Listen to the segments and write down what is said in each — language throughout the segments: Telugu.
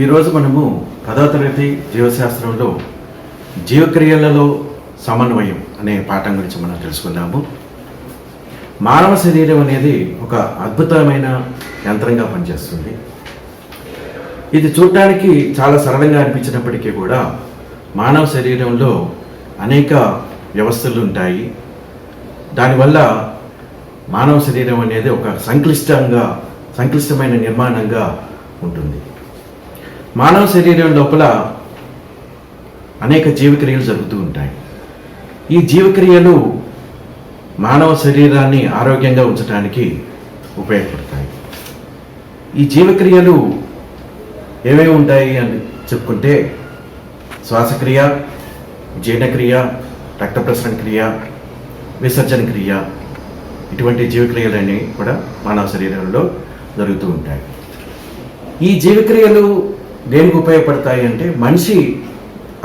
ఈరోజు మనము 10వ తరగతి జీవశాస్త్రంలో జీవక్రియలలో సమన్వయం అనే పాఠం గురించి మనం తెలుసుకుందాము. మానవ శరీరం అనేది ఒక అద్భుతమైన యంత్రంగా పనిచేస్తుంది. ఇది చూడటానికి చాలా సరళంగా అనిపించినప్పటికీ కూడా మానవ శరీరంలో అనేక వ్యవస్థలు ఉంటాయి. దానివల్ల మానవ శరీరం అనేది ఒక సంక్లిష్టమైన నిర్మాణంగా ఉంటుంది. మానవ శరీరం లోపల అనేక జీవక్రియలు జరుగుతూ ఉంటాయి. ఈ జీవక్రియలు మానవ శరీరాన్ని ఆరోగ్యంగా ఉంచడానికి ఉపయోగపడతాయి. ఈ జీవక్రియలు ఏమేమి ఉంటాయి అని చెప్పుకుంటే శ్వాసక్రియ, జీర్ణక్రియ, రక్త ప్రసరణ క్రియ, విసర్జన క్రియ, ఇటువంటి జీవక్రియలన్నీ కూడా మానవ శరీరంలో జరుగుతూ ఉంటాయి. ఈ జీవక్రియలు దేనికి ఉపయోగపడతాయి అంటే మనిషి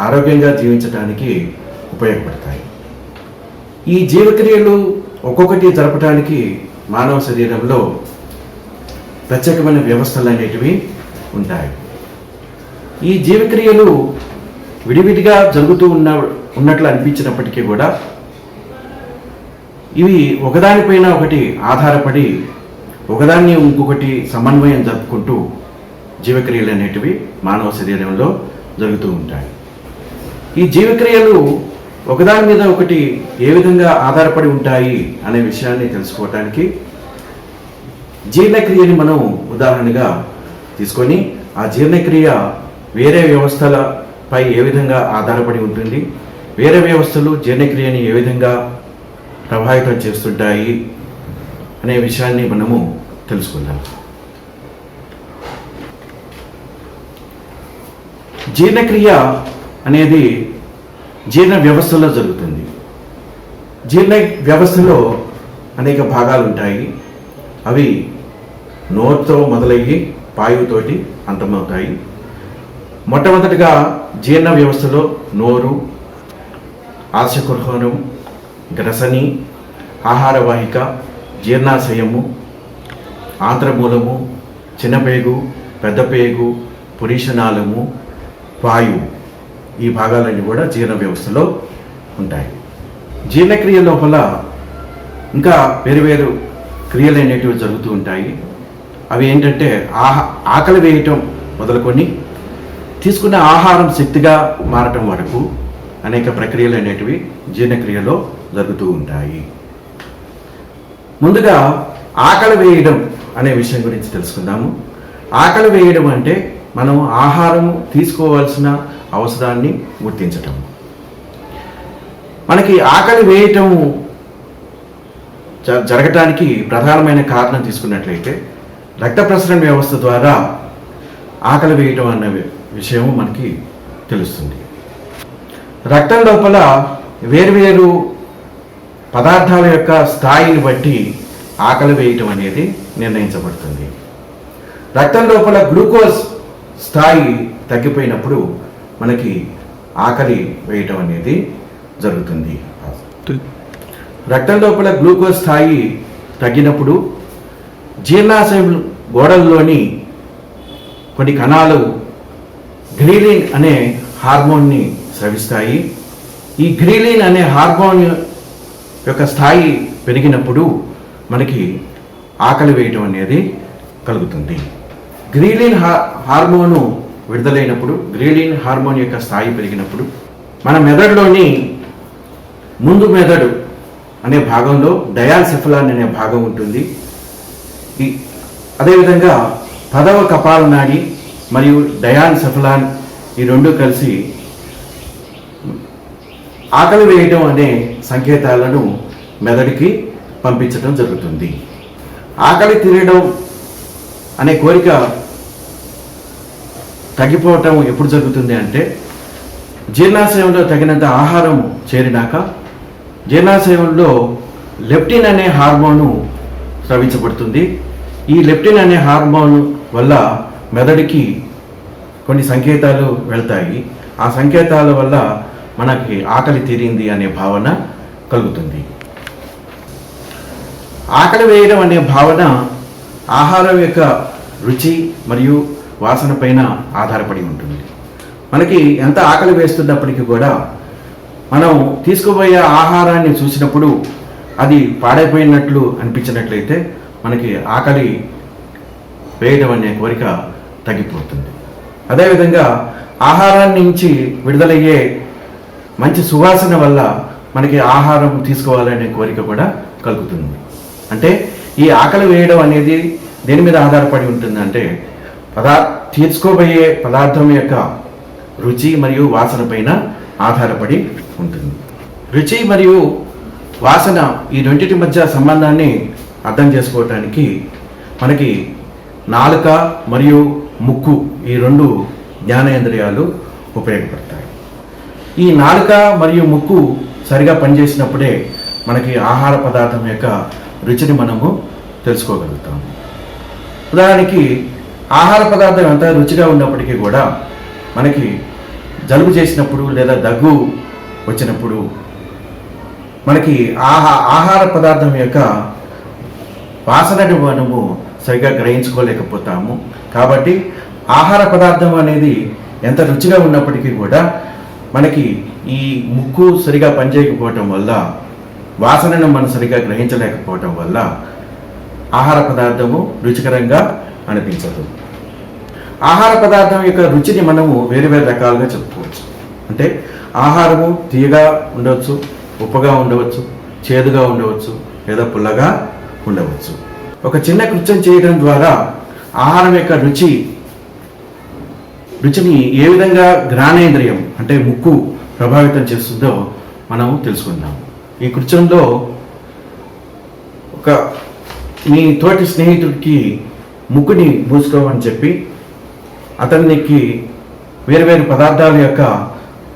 ఆరోగ్యంగా జీవించడానికి ఉపయోగపడతాయి. ఈ జీవక్రియలు ఒక్కొక్కటి జరపడానికి మానవ శరీరంలో ప్రత్యేకమైన వ్యవస్థలు అనేటివి ఉంటాయి. ఈ జీవక్రియలు విడివిడిగా జరుగుతూ ఉన్నట్లు అనిపించినప్పటికీ కూడా ఇవి ఒకదానిపైన ఒకటి ఆధారపడి ఒకదాన్ని ఇంకొకటి సమన్వయం జరుపుకుంటూ జీవక్రియలు అనేటివి మానవ శరీరంలో జరుగుతూ ఉంటాయి. ఈ జీవక్రియలు ఒకదాని మీద ఒకటి ఏ విధంగా ఆధారపడి ఉంటాయి అనే విషయాన్ని తెలుసుకోవటానికి జీర్ణక్రియని మనం ఉదాహరణగా తీసుకొని ఆ జీర్ణక్రియ వేరే వ్యవస్థలపై ఏ విధంగా ఆధారపడి ఉంటుంది, వేరే వ్యవస్థలు జీర్ణక్రియని ఏ విధంగా ప్రభావితం చేస్తుంటాయి అనే విషయాన్ని మనము తెలుసుకుందాం. జీర్ణక్రియ అనేది జీర్ణ వ్యవస్థలో జరుగుతుంది. జీర్ణ వ్యవస్థలో అనేక భాగాలు ఉంటాయి. అవి నోరుతో మొదలయ్యి పాయువుతోటి అంతమవుతాయి. మొట్టమొదటిగా జీర్ణ వ్యవస్థలో నోరు, ఆశకుహరం, గ్రసని, ఆహారవాహిక, జీర్ణాశయము, ఆంత్రమూలము, చిన్నపేగు, పెద్దపేగు, పురీషనాళము, వాయువు, ఈ భాగాలన్నీ కూడా జీర్ణ వ్యవస్థలో ఉంటాయి. జీర్ణక్రియ లోపల ఇంకా వేరు క్రియలు అనేటివి జరుగుతూ ఉంటాయి. అవి ఏంటంటే ఆకలి వేయటం మొదలుకొని తీసుకున్న ఆహారం శక్తిగా మారటం వరకు అనేక ప్రక్రియలు అనేటివి జీర్ణక్రియలో జరుగుతూ ఉంటాయి. ముందుగా ఆకలి వేయడం అనే విషయం గురించి తెలుసుకుందాము. ఆకలి వేయడం అంటే మనం ఆహారము తీసుకోవాల్సిన అవసరాన్ని గుర్తించటం. మనకి ఆకలి వేయటం జరగటానికి ప్రధానమైన కారణం తీసుకున్నట్లయితే రక్త ప్రసరణ వ్యవస్థ ద్వారా ఆకలి వేయటం అన్న విషయం మనకి తెలుస్తుంది. రక్తం లోపల వేర్వేరు పదార్థాల యొక్క స్థాయిని బట్టి ఆకలి వేయటం అనేది నిర్ణయించబడుతుంది. రక్తం లోపల గ్లూకోజ్ స్థాయి తగ్గిపోయినప్పుడు మనకి ఆకలి వేయటం అనేది జరుగుతుంది. రక్తం లోపల గ్లూకోజ్ స్థాయి తగ్గినప్పుడు జీర్ణాశయం గోడల్లోని కొన్ని కణాలు గ్రీలిన్ అనే హార్మోన్ని స్రవిస్తాయి. ఈ గ్రీలిన్ అనే హార్మోన్ యొక్క స్థాయి పెరిగినప్పుడు మనకి ఆకలి వేయటం అనేది కలుగుతుంది. గ్రీలిన్ హార్మోను విడుదలైనప్పుడు, గ్రీలిన్ హార్మోన్ యొక్క స్థాయి పెరిగినప్పుడు మన మెదడులోని ముందు మెదడు అనే భాగంలో డయాన్సెఫలాన్ అనే భాగం ఉంటుంది. అదేవిధంగా 10వ కపాల నాడి మరియు డయాన్సెఫలాన్ ఈ రెండు కలిసి ఆకలి వేయటం అనే సంకేతాలను మెదడుకి పంపించడం జరుగుతుంది. ఆకలి తీరడం అనే కోరిక తగ్గిపోవటం ఎప్పుడు జరుగుతుంది అంటే జీర్ణాశయంలో తగినంత ఆహారం చేరినాక జీర్ణాశయంలో లెప్టిన్ అనే హార్మోను స్రవించబడుతుంది. ఈ లెప్టిన్ అనే హార్మోన్ వల్ల మెదడుకి కొన్ని సంకేతాలు వెళ్తాయి. ఆ సంకేతాల వల్ల మనకి ఆకలి తీరింది అనే భావన కలుగుతుంది. ఆకలి వేయడం అనే భావన ఆహారం యొక్క రుచి మరియు వాసన పైన ఆధారపడి ఉంటుంది. మనకి ఎంత ఆకలి వేస్తున్నప్పటికీ కూడా మనం తీసుకుపోయే ఆహారాన్ని చూసినప్పుడు అది పాడైపోయినట్లు అనిపించినట్లయితే మనకి ఆకలి వేయడం అనే కోరిక తగ్గిపోతుంది. అదేవిధంగా ఆహారాన్ని నుంచి విడుదలయ్యే మంచి సువాసన వల్ల మనకి ఆహారం తీసుకోవాలనే కోరిక కూడా కలుగుతుంది. అంటే ఈ ఆకలి వేయడం అనేది దేని మీద ఆధారపడి ఉంటుందంటే తీసుకోబోయే పదార్థం యొక్క రుచి మరియు వాసన పైన ఆధారపడి ఉంటుంది. రుచి మరియు వాసన ఈ రెండింటి మధ్య సంబంధాన్ని అర్థం చేసుకోవటానికి మనకి నాలుక మరియు ముక్కు ఈ రెండు జ్ఞానేంద్రియాలు ఉపయోగపడతాయి. ఈ నాలుక మరియు ముక్కు సరిగా పనిచేసినప్పుడే మనకి ఆహార పదార్థం యొక్క రుచిని మనము తెలుసుకోగలుగుతాము. ఉదాహరణకి ఆహార పదార్థం ఎంత రుచిగా ఉన్నప్పటికీ కూడా మనకి జలుబు చేసినప్పుడు లేదా దగ్గు వచ్చినప్పుడు మనకి ఆహార పదార్థం యొక్క వాసనని మనము సరిగా గ్రహించుకోలేకపోతాము. కాబట్టి ఆహార పదార్థం అనేది ఎంత రుచిగా ఉన్నప్పటికీ కూడా మనకి ఈ ముక్కు సరిగా పనిచేయకపోవటం వల్ల, వాసనను మనం సరిగా గ్రహించలేకపోవటం వల్ల ఆహార పదార్థము రుచికరంగా అనిపించదు. ఆహార పదార్థం యొక్క రుచిని మనము వేరు వేరు రకాలుగా చెప్పుకోవచ్చు. అంటే ఆహారము తీయగా ఉండవచ్చు, ఉప్పగా ఉండవచ్చు, చేదుగా ఉండవచ్చు, లేదా పుల్లగా ఉండవచ్చు. ఒక చిన్న కృత్యం చేయడం ద్వారా ఆహారం యొక్క రుచిని ఏ విధంగా ఘ్రాణేంద్రియం అంటే ముక్కు ప్రభావితం చేస్తుందో మనం తెలుసుకుందాం. ఈ కృత్యంలో మీ తోటి స్నేహితుడికి ముక్కుని మూసుకోమని చెప్పి అతనికి వేరువేరు పదార్థాల యొక్క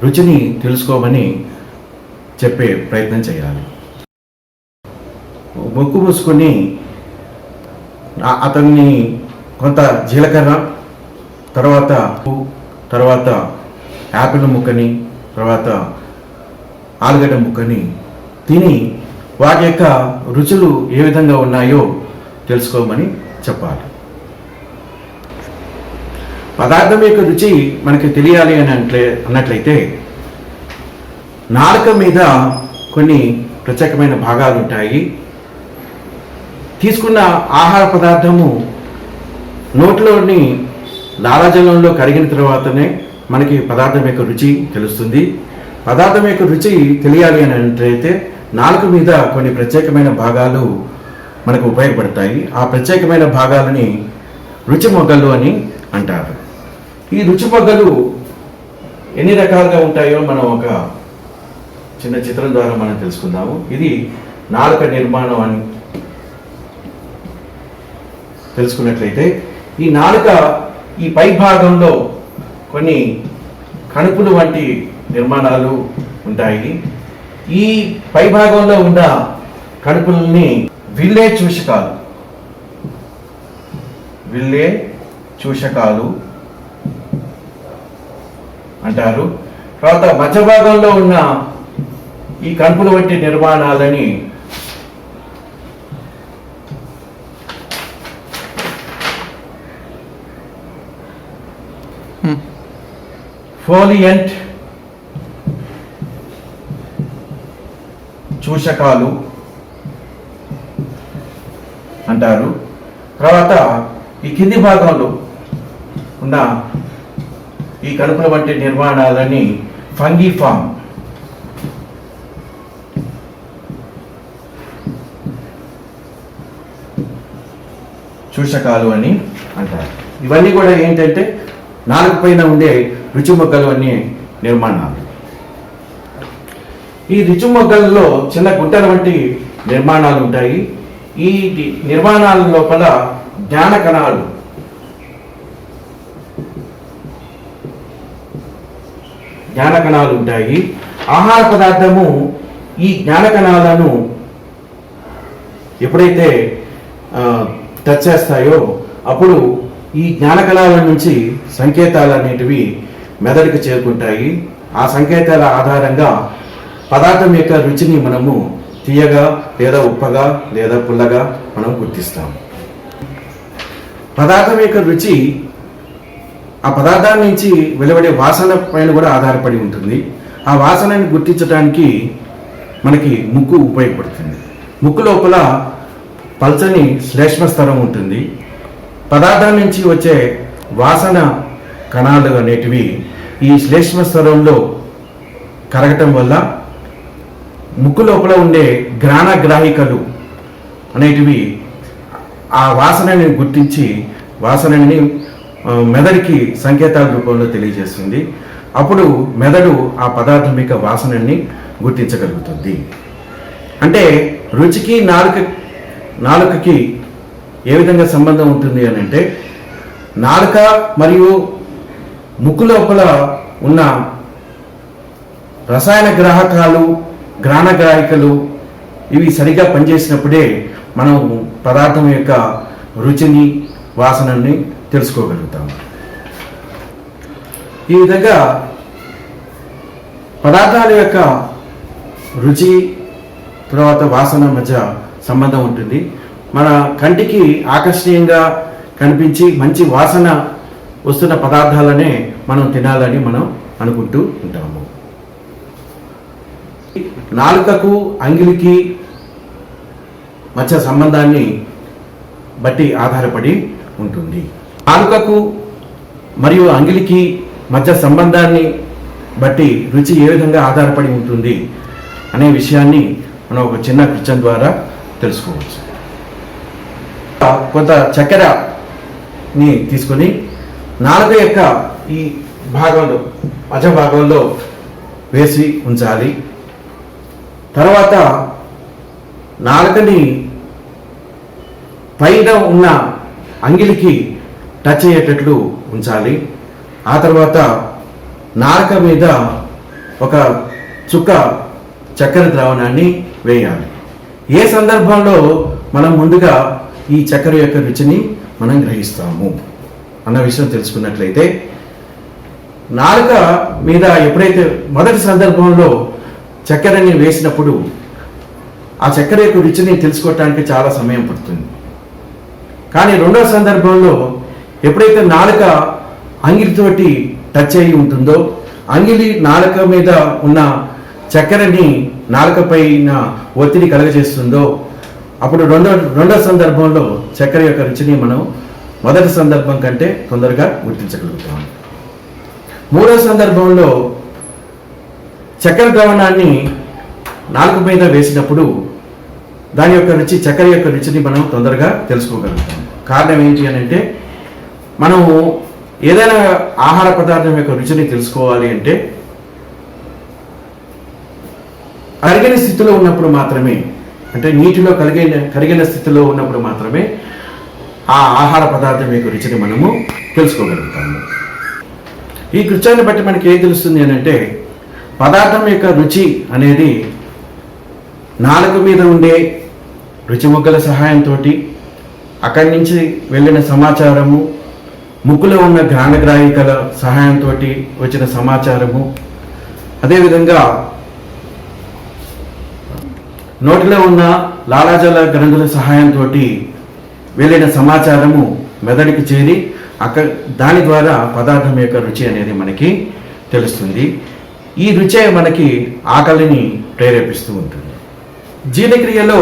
రుచిని తెలుసుకోమని చెప్పే ప్రయత్నం చేయాలి. ముక్కు మూసుకొని అతన్ని కొంత జీలకర్ర, తర్వాత యాపిల్ ముక్కని, తర్వాత ఆలుగడ్డ ముక్కని తిని వాటి యొక్క రుచులు ఏ విధంగా ఉన్నాయో తెలుసుకోమని చెప్పాలి. పదార్థం యొక్క రుచి మనకి తెలియాలి అని అన్నట్లయితే నాలుక మీద కొన్ని ప్రత్యేకమైన భాగాలు ఉంటాయి. తీసుకున్న ఆహార పదార్థము నోట్లోని లాలాజలంలో కరిగిన తర్వాతనే మనకి పదార్థం యొక్క రుచి తెలుస్తుంది. పదార్థం యొక్క రుచి తెలియాలి అని అంటే నాలుక మీద కొన్ని ప్రత్యేకమైన భాగాలు మనకు ఉపయోగపడతాయి. ఆ ప్రత్యేకమైన భాగాలని రుచి మొగ్గలు అని అంటారు. ఈ రుచి మొగ్గలు ఎన్ని రకాలుగా ఉంటాయో మనం ఒక చిన్న చిత్రం ద్వారా మనం తెలుసుకుందాము. ఇది నాలుక నిర్మాణం అని తెలుసుకున్నట్లయితే ఈ నాలుక ఈ పై భాగంలో కొన్ని కణుపులు వంటి నిర్మాణాలు ఉంటాయి. ఈ పై భాగంలో ఉన్న కణుపుల్ని విల్లే చూషకాలు అంటారు. తర్వాత మధ్య భాగంలో ఉన్న ఈ కణుపుల వంటి నిర్మాణాలని ఫోలియంట్ చూషకాలు అంటారు. తర్వాత ఈ కింది భాగంలో ఉన్న ఈ కణుపుల వంటి నిర్మాణాలని ఫంగిఫామ్ చూషకాలు అని అంటారు. ఇవన్నీ కూడా ఏంటంటే నాలుగు పైన ఉండే రుచి మొగ్గలు అనే నిర్మాణాలు. ఈ రుచి మొగ్గల్లో చిన్న గుట్టల వంటి నిర్మాణాలు ఉంటాయి. ఈ నిర్మాణాల లోపల జ్ఞాన కణాలు ఉంటాయి. ఆహార పదార్థము ఈ జ్ఞాన కణాలను ఎప్పుడైతే టచ్ చేస్తాయో అప్పుడు ఈ జ్ఞాన కణాల నుంచి సంకేతాలు అనేటివి మెదడుకు చేరుకుంటాయి. ఆ సంకేతాల ఆధారంగా పదార్థం యొక్క రుచిని మనము తీయగా లేదా ఉప్పగా లేదా పుల్లగా మనం గుర్తిస్తాం. పదార్థం యొక్క రుచి ఆ పదార్థాల నుంచి వెలువడే వాసన పైన కూడా ఆధారపడి ఉంటుంది. ఆ వాసనని గుర్తించడానికి మనకి ముక్కు ఉపయోగపడుతుంది. ముక్కు లోపల పల్చని శ్లేష్మ స్తరం ఉంటుంది. పదార్థాల నుంచి వచ్చే వాసన కణాలు అనేటివి ఈ శ్లేష్మ స్తరంలో కరగటం వల్ల ముక్కు లోపల ఉండే ఘ్రాణగ్రాహికలు అనేటివి ఆ వాసనని గుర్తించి వాసనని మెదడుకి సంకేతాల రూపంలో తెలియజేస్తుంది. అప్పుడు మెదడు ఆ పదార్థం యొక్క వాసనని గుర్తించగలుగుతుంది. అంటే రుచికి నాలుకకి ఏ విధంగా సంబంధం ఉంటుంది అని అంటే, నాలుక మరియు ముక్కు లోపల ఉన్న రసాయన గ్రాహకాలు ఘ్రాణగ్రాహికలు ఇవి సరిగా పనిచేసినప్పుడే మనం పదార్థం యొక్క రుచిని వాసనని తెలుసుకోగలుగుతాము. ఈ విధంగా పదార్థాల యొక్క రుచి తర్వాత వాసన మధ్య సంబంధం ఉంటుంది. మన కంటికి ఆకర్షణీయంగా కనిపించి మంచి వాసన వస్తున్న పదార్థాలనే మనం తినాలని మనం అనుకుంటూ ఉంటాము. నాలుకకు అంగిలికి మధ్య సంబంధాన్ని బట్టి ఆధారపడి ఉంటుంది. నాలుకకు మరియు అంగిలికి మధ్య సంబంధాన్ని బట్టి రుచి ఏ విధంగా ఆధారపడి ఉంటుంది అనే విషయాన్ని మనం ఒక చిన్న కృత్యం ద్వారా తెలుసుకోవచ్చు. కొంత చక్కెరని తీసుకొని నాలుక యొక్క ఈ భాగంలో మధ్య భాగంలో వేసి ఉంచాలి. తర్వాత నాలుకని పైన ఉన్న అంగిలికి టచ్ అయ్యేటట్లు ఉంచాలి. ఆ తర్వాత నాలుక మీద ఒక చుక్క చక్కెర ద్రావణాన్ని వేయాలి. ఏ సందర్భంలో మనం ముందుగా ఈ చక్కెర యొక్క రుచిని మనం గ్రహిస్తాము అన్న విషయం తెలుసుకున్నట్లయితే, నాలుక మీద ఎప్పుడైతే మొదటి సందర్భంలో చక్కెరని వేసినప్పుడు ఆ చక్కెర యొక్క రుచిని తెలుసుకోవటానికి చాలా సమయం పడుతుంది. కానీ రెండవ సందర్భంలో ఎప్పుడైతే నాలుక అంగిలితోటి టచ్ అయి ఉంటుందో, అంగిలి నాలుక మీద ఉన్న చక్కెరని నాలుక పైన ఒత్తిడి కలగజేస్తుందో, అప్పుడు రెండవ సందర్భంలో చక్కెర యొక్క రుచిని మనం మొదటి సందర్భం కంటే తొందరగా గుర్తించగలుగుతాం. మూడవ సందర్భంలో చక్కెర ద్రావణాన్ని నాలుక మీద వేసినప్పుడు దాని యొక్క రుచి చక్కెర యొక్క రుచిని మనం తొందరగా తెలుసుకోగలుగుతాం. కారణం ఏంటి అని అంటే, మనము ఏదైనా ఆహార పదార్థం యొక్క రుచిని తెలుసుకోవాలి అంటే కరిగిన స్థితిలో ఉన్నప్పుడు మాత్రమే, అంటే నీటిలో కరిగిన స్థితిలో ఉన్నప్పుడు మాత్రమే ఆ ఆహార పదార్థం యొక్క రుచిని మనము తెలుసుకోగలుగుతాము. ఈ కృత్యాన్ని బట్టి మనకి ఏం తెలుస్తుంది అని అంటే, పదార్థం యొక్క రుచి అనేది నాలుక మీద ఉండే రుచి మొగ్గల సహాయంతో, అక్కడి నుంచి వెళ్ళిన సమాచారము, ముక్కులో ఉన్న ఘ్రాణగ్రాహికల సహాయంతో వచ్చిన సమాచారము, అదేవిధంగా నోటిలో ఉన్న లాలాజల గ్రంథుల సహాయంతో వెళ్ళిన సమాచారము మెదడుకి చేరి దాని ద్వారా పదార్థం యొక్క రుచి అనేది మనకి తెలుస్తుంది. ఈ రుచే మనకి ఆకలిని ప్రేరేపిస్తూ ఉంటుంది. జీర్ణక్రియలో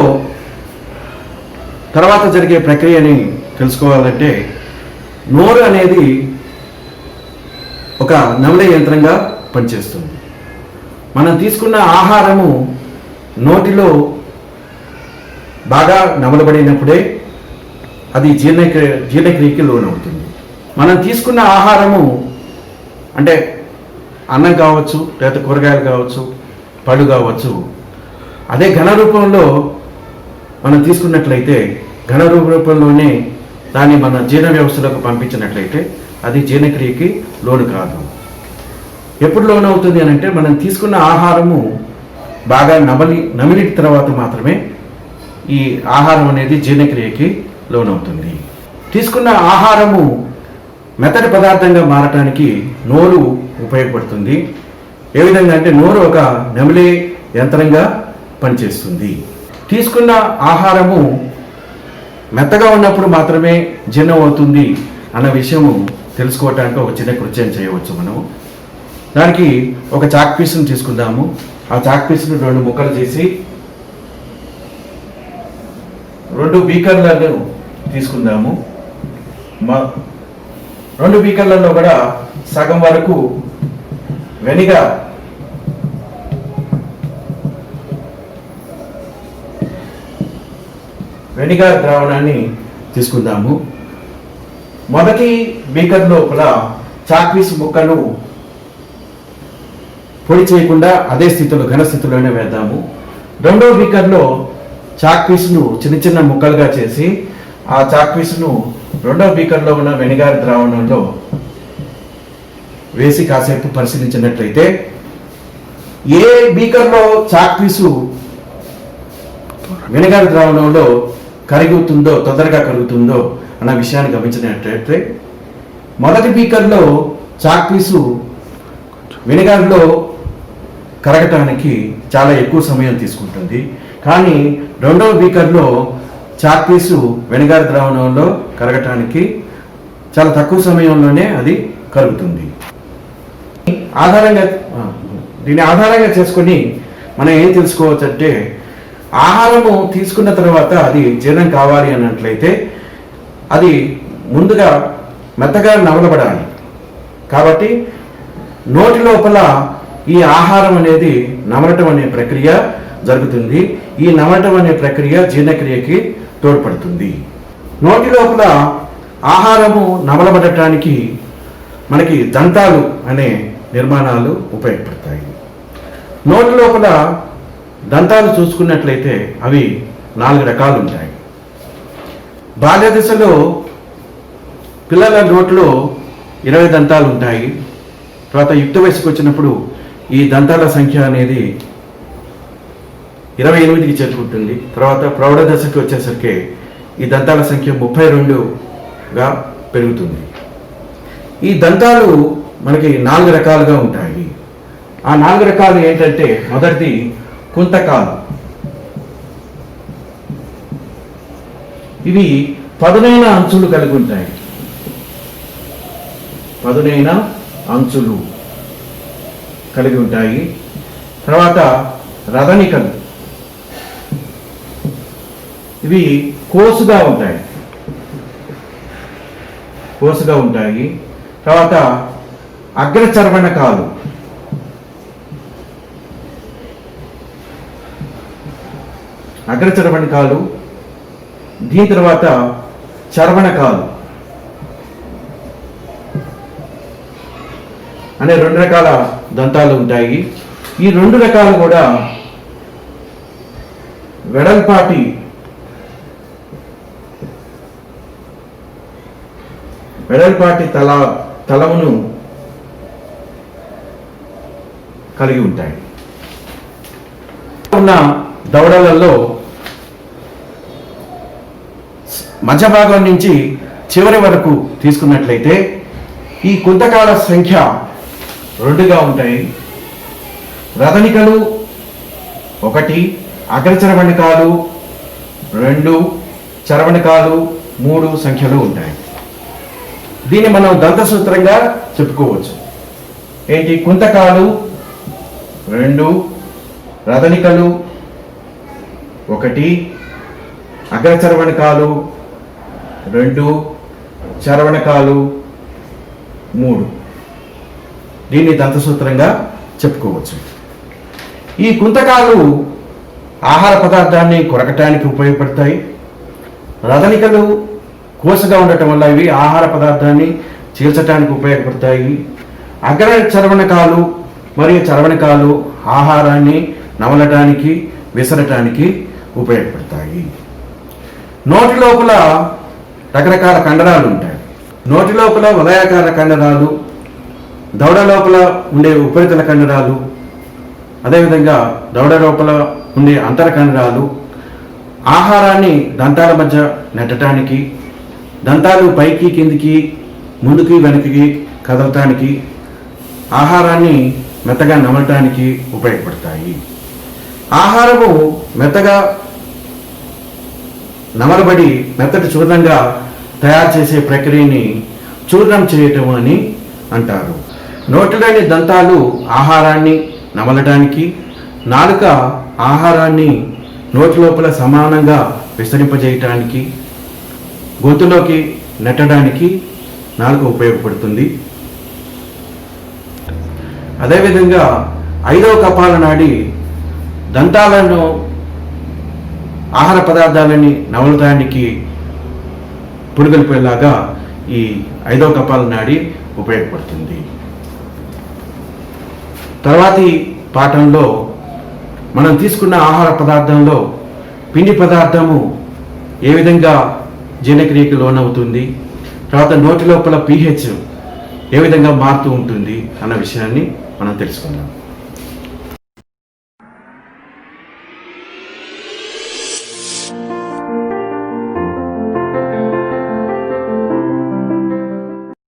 తర్వాత జరిగే ప్రక్రియని తెలుసుకోవాలంటే, నోరు అనేది ఒక నమిలే యంత్రంగా పనిచేస్తుంది. మనం తీసుకున్న ఆహారము నోటిలో బాగా నమలబడినప్పుడే అది జీర్ణక్రియకి లోనవుతుంది. మనం తీసుకున్న ఆహారము అంటే అన్నం కావచ్చు, లేదా కూరగాయలు కావచ్చు, పళ్ళు కావచ్చు, అదే ఘన రూపంలో మనం తీసుకున్నట్లయితే ఘన రూపంలోనే దాన్ని మన జీర్ణ వ్యవస్థలోకి పంపించినట్లయితే అది జీర్ణక్రియకి లోను కాదు. ఎప్పుడు లోను అవుతుంది అని అంటే, మనం తీసుకున్న ఆహారము బాగా నమిలి తర్వాత మాత్రమే ఈ ఆహారం అనేది జీర్ణక్రియకి లోనవుతుంది. తీసుకున్న ఆహారము మెత్తటి పదార్థంగా మారటానికి నోరు ఉపయోగపడుతుంది. ఏ విధంగా అంటే, నోరు ఒక నమిలే యంత్రంగా పనిచేస్తుంది. తీసుకున్న ఆహారము మెత్తగా ఉన్నప్పుడు మాత్రమే జీర్ణం అవుతుంది అన్న విషయము తెలుసుకోవటానికి ఒక చిన్న కృత్యం చేయవచ్చు మనము. దానికి ఒక చాక్ పీస్ను తీసుకుందాము. ఆ చాక్ పీస్ను 2 ముక్కలు చేసి 2 బీకర్లను తీసుకుందాము. 2 బీకర్లలో కూడా సగం వరకు వెనిగర్ ద్రావణాన్ని తీసుకుందాము. మొదటి బీకర్ లోపల చాక్ పీస్ ముక్కను పొడి చేయకుండా అదే స్థితిలో ఘన స్థితిలోనే వేద్దాము. రెండో బీకర్లో చాక్ పీస్ను చిన్న చిన్న ముక్కలుగా చేసి ఆ చాక్ పీస్ను రెండో బీకర్లో ఉన్న వెనిగర్ ద్రావణంలో వేసి కాసేపు పరిశీలించినట్లయితే ఏ బీకర్లో చాక్ పీసు వెనిగర్ ద్రావణంలో కరుగుతుందో తొందరగా కరుగుతుందో అన్న విషయాన్ని గమనించినట్లయితే మొదటి బీకర్లో చాక్ పీసు వెనిగర్లో కరగటానికి చాలా ఎక్కువ సమయం తీసుకుంటుంది. కానీ రెండవ బీకర్లో చాక్ పీసు వెనిగర్ ద్రావణంలో కరగటానికి చాలా తక్కువ సమయంలోనే అది కరుగుతుంది. దీని ఆధారంగా చేసుకొని మనం ఏం తెలుసుకోవచ్చు అంటే, ఆహారము తీసుకున్న తర్వాత అది జీర్ణం కావాలి అన్నట్లయితే అది ముందుగా మెత్తగా నవలబడాలి. కాబట్టి నోటి లోపల ఈ ఆహారం అనేది నమలటం అనే ప్రక్రియ జరుగుతుంది. ఈ నమలటం అనే ప్రక్రియ జీర్ణక్రియకి తోడ్పడుతుంది. నోటి లోపల ఆహారము నమలబడటానికి మనకి దంతాలు అనే నిర్మాణాలు ఉపయోగపడతాయి. నోటి లోపల దంతాలు చూసుకున్నట్లయితే అవి 4 రకాలు ఉంటాయి. బాల్య దశలో పిల్లల నోట్లో 20 దంతాలు ఉంటాయి. తర్వాత యుక్త వయసుకు వచ్చినప్పుడు ఈ దంతాల సంఖ్య అనేది 28కి చేరుకుంటుంది. తర్వాత ప్రౌఢ దశకి వచ్చేసరికి ఈ దంతాల సంఖ్య 32గా పెరుగుతుంది. ఈ దంతాలు మనకి 4 రకాలుగా ఉంటాయి. ఆ 4 రకాలు ఏంటంటే, మొదటిది కుంతకాలు. ఇవి పదునైన అంచులు కలిగి ఉంటాయి. పదునైన అంచులు కలిగి ఉంటాయి. తర్వాత రదనికలు. ఇవి కోసుగా ఉంటాయి. తర్వాత అగ్రచర్వణకాలు. దీని తర్వాత చర్వణకాలు అనే 2 రకాల దంతాలు ఉంటాయి. ఈ 2 రకాలు కూడా వెడల్పాటి తలమును కలిగి ఉంటాయి. ఉన్న దవడలలో మధ్య భాగం నుంచి చివరి వరకు తీసుకున్నట్లయితే ఈ కుంతకాల సంఖ్య 2గా ఉంటాయి. రదనికలు 1, అగ్రచర్వణికాలు 2, చర్వణికాలు 3 సంఖ్యలు ఉంటాయి. దీన్ని మనం దంతసూత్రంగా చెప్పుకోవచ్చు. ఏంటి? కుంతకాలు 2, రదనికలు 1, అగ్రచర్వణికాలు 2, చర్వణికాలు 3. దీన్ని దంతసూత్రంగా చెప్పుకోవచ్చు. ఈ కుంతకాలు ఆహార పదార్థాన్ని కొరకటానికి ఉపయోగపడతాయి. రదనికలు కోసగా ఉండటం వల్ల ఇవి ఆహార పదార్థాన్ని చీల్చడానికి ఉపయోగపడతాయి. అగ్ర చర్వణకాలు మరియు చర్వణకాలు ఆహారాన్ని నమలటానికి విసరటానికి ఉపయోగపడతాయి. నోటి లోపల రకరకాల కండరాలు ఉంటాయి. నోటి లోపల వలయాకార కండరాలు, దవడ లోపల ఉండే ఉపరితల కండరాలు, అదేవిధంగా దవడ లోపల ఉండే అంతర కండరాలు ఆహారాన్ని దంతాల మధ్య నెట్టడానికి, దంతాలు పైకి కిందికి ముందుకి వెనక్కి కదలటానికి, ఆహారాన్ని మెత్తగా నమలటానికి ఉపయోగపడతాయి. ఆహారము మెత్తగా నమలబడి మెత్తటి చూర్ణంగా తయారు చేసే ప్రక్రియని చూర్ణం చేయటం అని అంటారు. నోటిలోని దంతాలు ఆహారాన్ని నమలడానికి, నాలుక ఆహారాన్ని నోటి లోపల సమానంగా విస్తరింపజేయటానికి, గొంతులోకి నెట్టడానికి నాలుక ఉపయోగపడుతుంది. అదేవిధంగా 5వ కపాల నాడి దంతాలను ఆహార పదార్థాలని నమలటానికి పురుగొల్పేలాగా ఈ 5వ కపాల నాడి ఉపయోగపడుతుంది. తర్వాతి పాఠంలో మనం తీసుకున్న ఆహార పదార్థంలో పిండి పదార్థము ఏ విధంగా జీర్ణక్రియకు లోనవుతుంది, తర్వాత నోటి లోపల pH ఏ విధంగా మారుతూ ఉంటుంది అన్న విషయాన్ని మనం తెలుసుకుందాం.